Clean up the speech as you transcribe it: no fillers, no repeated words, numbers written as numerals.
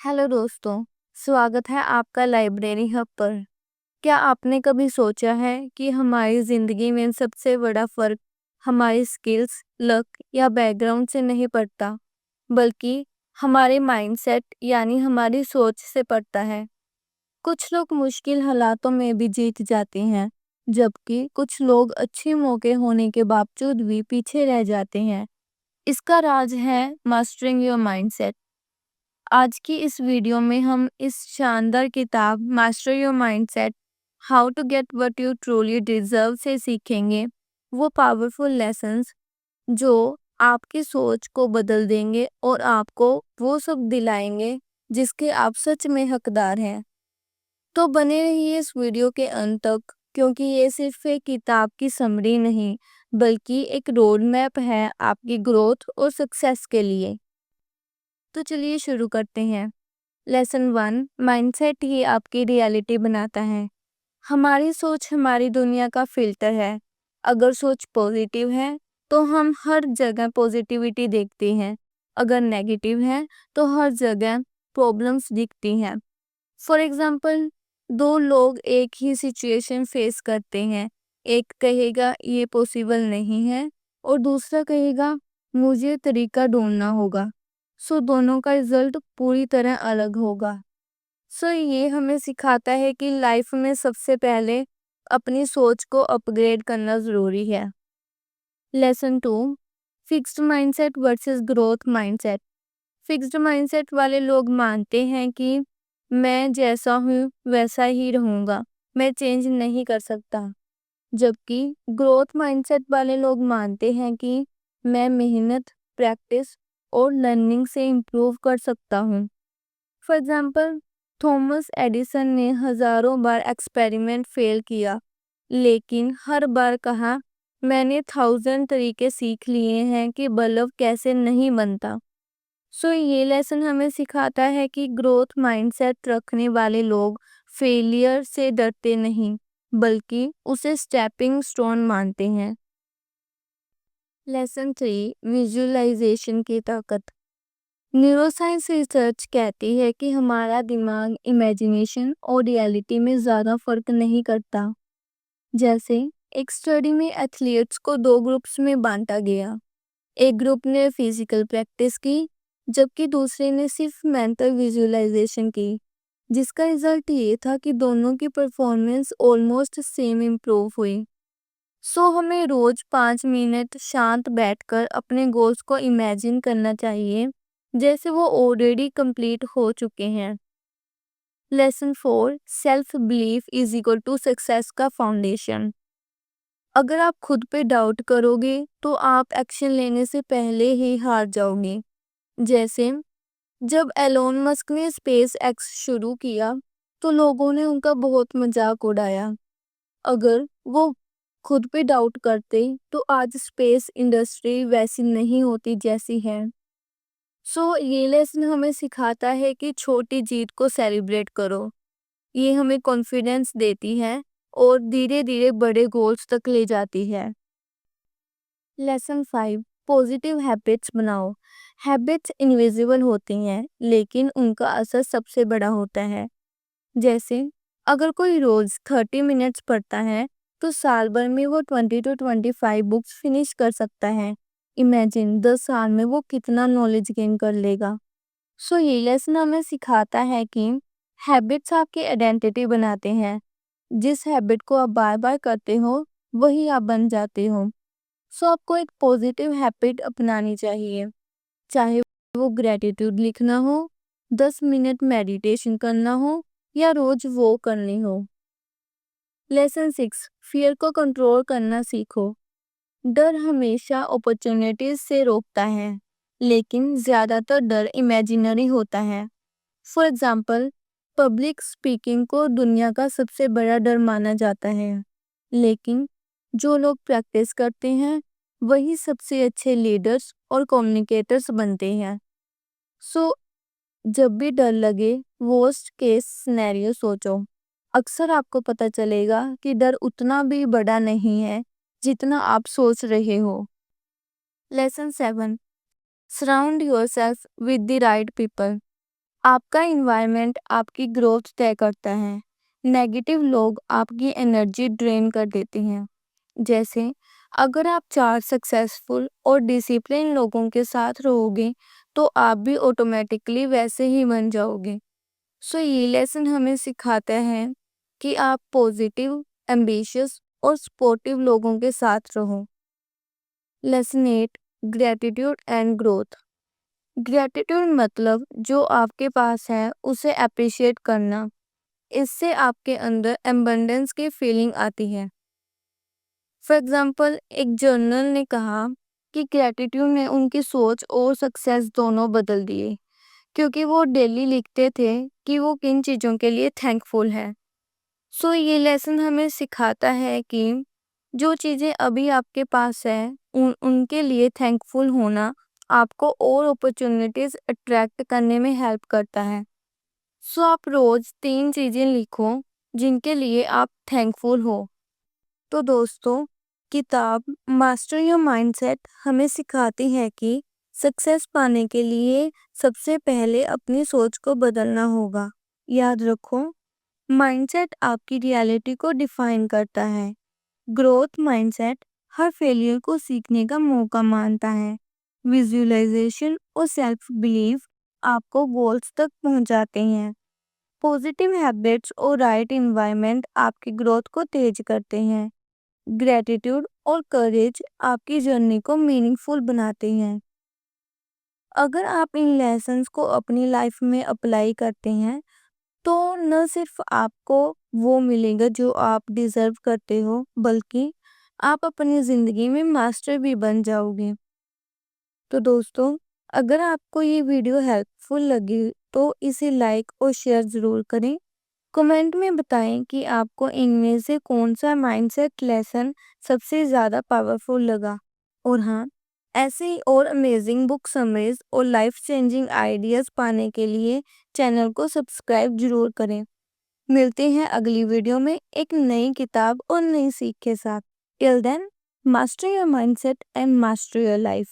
Hello दोस्तों, स्वागत है आपका लाइब्रेरी हब पर। क्या आपने कभी सोचा है कि हमारी ज़िंदगी में सबसे बड़ा फ़र्क हमारी स्किल्स, लक या बैकग्राउंड से नहीं पड़ता, बल्कि हमारे माइंडसेट यानी हमारी सोच से पड़ता है। कुछ लोग मुश्किल हालातों में भी जीत जाते हैं, जबकि कुछ लोग अच्छे मौके होने के बावजूद भी पीछे रह जाते हैं। इसका राज है मास्टरिंग योर माइंडसेट। आज की इस वीडियो में हम इस शानदार किताब master your mindset how to get what you truly deserve से सीखेंगे वो पावरफुल लेसन्स जो आपकी सोच को बदल देंगे और आपको वो सब दिलाएंगे जिसके आप सच में हकदार हैं। तो बने रहिए इस वीडियो के अंत तक, क्योंकि ये सिर्फ एक किताब की समरी नहीं बल्कि एक रोड मैप है आपकी ग्रोथ और सक्सेस के लिए। तो चलिए शुरू करते हैं। लेसन 1, माइंडसेट ही आपकी रियलिटी बनाता है। हमारी सोच हमारी दुनिया का फिल्टर है। अगर सोच पॉजिटिव है तो हम हर जगह पॉजिटिविटी देखते हैं। अगर नेगेटिव है तो हर जगह प्रॉब्लम्स दिखती हैं। फॉर एग्जाम्पल, दो लोग एक ही सिचुएशन फेस करते हैं। एक कहेगा ये पॉसिबल नहीं है और दूसरा कहेगा मुझे तरीका ढूंढना होगा। सो दोनों का रिजल्ट पूरी तरह अलग होगा। सो ये हमें सिखाता है कि लाइफ में सबसे पहले अपनी सोच को अपग्रेड करना ज़रूरी है। Lesson 2, fixed mindset versus growth mindset. Fixed mindset वाले लोग मानते हैं कि मैं जैसा हूँ वैसा ही रहूँगा, मैं चेंज नहीं कर सकता। जबकि ग्रोथ माइंडसेट वाले लोग मानते हैं कि मैं मेहनत, प्रैक्टिस और लर्निंग से इम्प्रूव कर सकता हूँ। फॉर एग्जाम्पल, थॉमस एडिसन ने हजारों बार एक्सपेरिमेंट फेल किया, लेकिन हर बार कहा मैंने 1000 तरीके सीख लिए हैं कि बल्ब कैसे नहीं बनता। सो ये लेसन हमें सिखाता है कि ग्रोथ माइंडसेट रखने वाले लोग फेलियर से डरते नहीं बल्कि उसे स्टेपिंग स्टोन मानते हैं। लेसन 3, विजुअलाइजेशन की ताकत। न्यूरोसाइंस रिसर्च कहती है कि हमारा दिमाग इमेजिनेशन और रियलिटी में ज़्यादा फर्क नहीं करता। जैसे एक स्टडी में एथलीट्स को दो ग्रुप्स में बांटा गया। एक ग्रुप ने फिजिकल प्रैक्टिस की जबकि दूसरे ने सिर्फ मेंटल विजुअलाइजेशन की, जिसका रिजल्ट ये था कि दोनों की परफॉर्मेंस ऑलमोस्ट सेम इम्प्रूव हुई। सो हमें रोज 5 मिनट शांत बैठकर अपने गोल्स को इमेजिन करना चाहिए जैसे वो ऑलरेडी कंप्लीट हो चुके हैं। Lesson 4, self belief is equal to success का फाउंडेशन। अगर आप खुद पे डाउट करोगे तो आप एक्शन लेने से पहले ही हार जाओगे। जैसे जब एलोन मस्क ने स्पेस एक्स शुरू किया तो लोगों ने उनका बहुत मजाक उड़ाया। अगर वो खुद पे डाउट करते तो आज स्पेस इंडस्ट्री वैसी नहीं होती जैसी है। सो ये लेसन हमें सिखाता है कि छोटी जीत को सेलिब्रेट करो। ये हमें कॉन्फिडेंस देती है और धीरे धीरे बड़े गोल्स तक ले जाती है। लेसन 5, पॉजिटिव हैबिट्स बनाओ। हैबिट्स इनविजिबल होती हैं लेकिन उनका असर सबसे बड़ा होता है। जैसे अगर कोई रोज 30 मिनट्स पढ़ता है तो साल भर में वो 20 to 25 बुक्स फिनिश कर सकता है। इमेजिन 10 साल में वो कितना नॉलेज गेन कर लेगा। सो ये लेसन हमें सिखाता है कि हैबिट्स आपकी आइडेंटिटी बनाते हैं। जिस हैबिट को आप बार बार करते हो वही आप बन जाते हो। सो आपको एक पॉजिटिव हैबिट अपनानी चाहिए, चाहे वो ग्रेटिट्यूड लिखना हो, 10 मिनट मेडिटेशन करना हो या रोज वो करनी हो। लेसन 6, फियर को कंट्रोल करना सीखो। डर हमेशा अपॉर्चुनिटीज से रोकता है, लेकिन ज्यादातर डर इमेजिनरी होता है। फॉर एग्जाम्पल, पब्लिक स्पीकिंग को दुनिया का सबसे बड़ा डर माना जाता है, लेकिन जो लोग प्रैक्टिस करते हैं वही सबसे अच्छे लीडर्स और कम्युनिकेटर्स बनते हैं। सो जब भी डर लगे, वर्स्ट केस सिनेरियो सोचो। अक्सर आपको पता चलेगा कि डर उतना भी बड़ा नहीं है जितना आप सोच रहे हो। Lesson 7, surround yourself with the right people. आपका एनवायरनमेंट आपकी ग्रोथ तय करता है। नेगेटिव लोग आपकी एनर्जी ड्रेन कर देते हैं। जैसे अगर आप 4 सक्सेसफुल और डिसिप्लिन लोगों के साथ रहोगे, तो आप भी ऑटोमेटिकली वैसे ही बन जाओगे। सो ये लेसन हमें सिखाता है कि आप पॉजिटिव, एम्बिशियस और सपोर्टिव लोगों के साथ रहो। Lesson 8, gratitude and growth. Gratitude मतलब जो आपके पास है उसे अप्रिशिएट करना। इससे आपके अंदर एबंडेंस की फीलिंग आती है। फॉर एग्जाम्पल, एक जर्नल ने कहा कि ग्रेटिट्यूड ने उनकी सोच और सक्सेस दोनों बदल दिए, क्योंकि वो डेली लिखते थे कि वो किन चीज़ों के लिए थैंकफुल है। सो ये लेसन हमें सिखाता है कि जो चीज़ें अभी आपके पास है उनके लिए थैंकफुल होना आपको और अपॉर्चुनिटीज अट्रैक्ट करने में हेल्प करता है। सो आप रोज 3 चीज़ें लिखो जिनके लिए आप थैंकफुल हो। तो दोस्तों, किताब मास्टर योर माइंडसेट हमें सिखाती है कि सक्सेस पाने के लिए सबसे पहले अपनी सोच को बदलना होगा। याद रखो, माइंडसेट आपकी रियलिटी को डिफाइन करता है। ग्रोथ माइंडसेट हर फेलियर को सीखने का मौका मानता है। विजुअलाइजेशन और सेल्फ बिलीव आपको गोल्स तक पहुंचाते हैं। पॉजिटिव हैबिट्स और राइट एनवायरनमेंट आपकी ग्रोथ को तेज करते हैं। ग्रेटिट्यूड और करेज आपकी जर्नी को मीनिंगफुल बनाते हैं। अगर आप इन लेसन्स को अपनी लाइफ में अप्लाई करते हैं, तो न सिर्फ आपको वो मिलेगा जो आप डिजर्व करते हो, बल्कि आप अपनी ज़िंदगी में मास्टर भी बन जाओगे। तो दोस्तों, अगर आपको ये वीडियो हेल्पफुल लगी तो इसे लाइक और शेयर ज़रूर करें। कमेंट में बताएं कि आपको इनमें से कौन सा माइंडसेट लेसन सबसे ज़्यादा पावरफुल लगा। और हाँ, ऐसे ही और अमेजिंग बुक समरीज और लाइफ चेंजिंग आइडियाज़ पाने के लिए चैनल को सब्सक्राइब जरूर करें। मिलते हैं अगली वीडियो में एक नई किताब और नई सीख के साथ। Till then, master your mindset and master your life.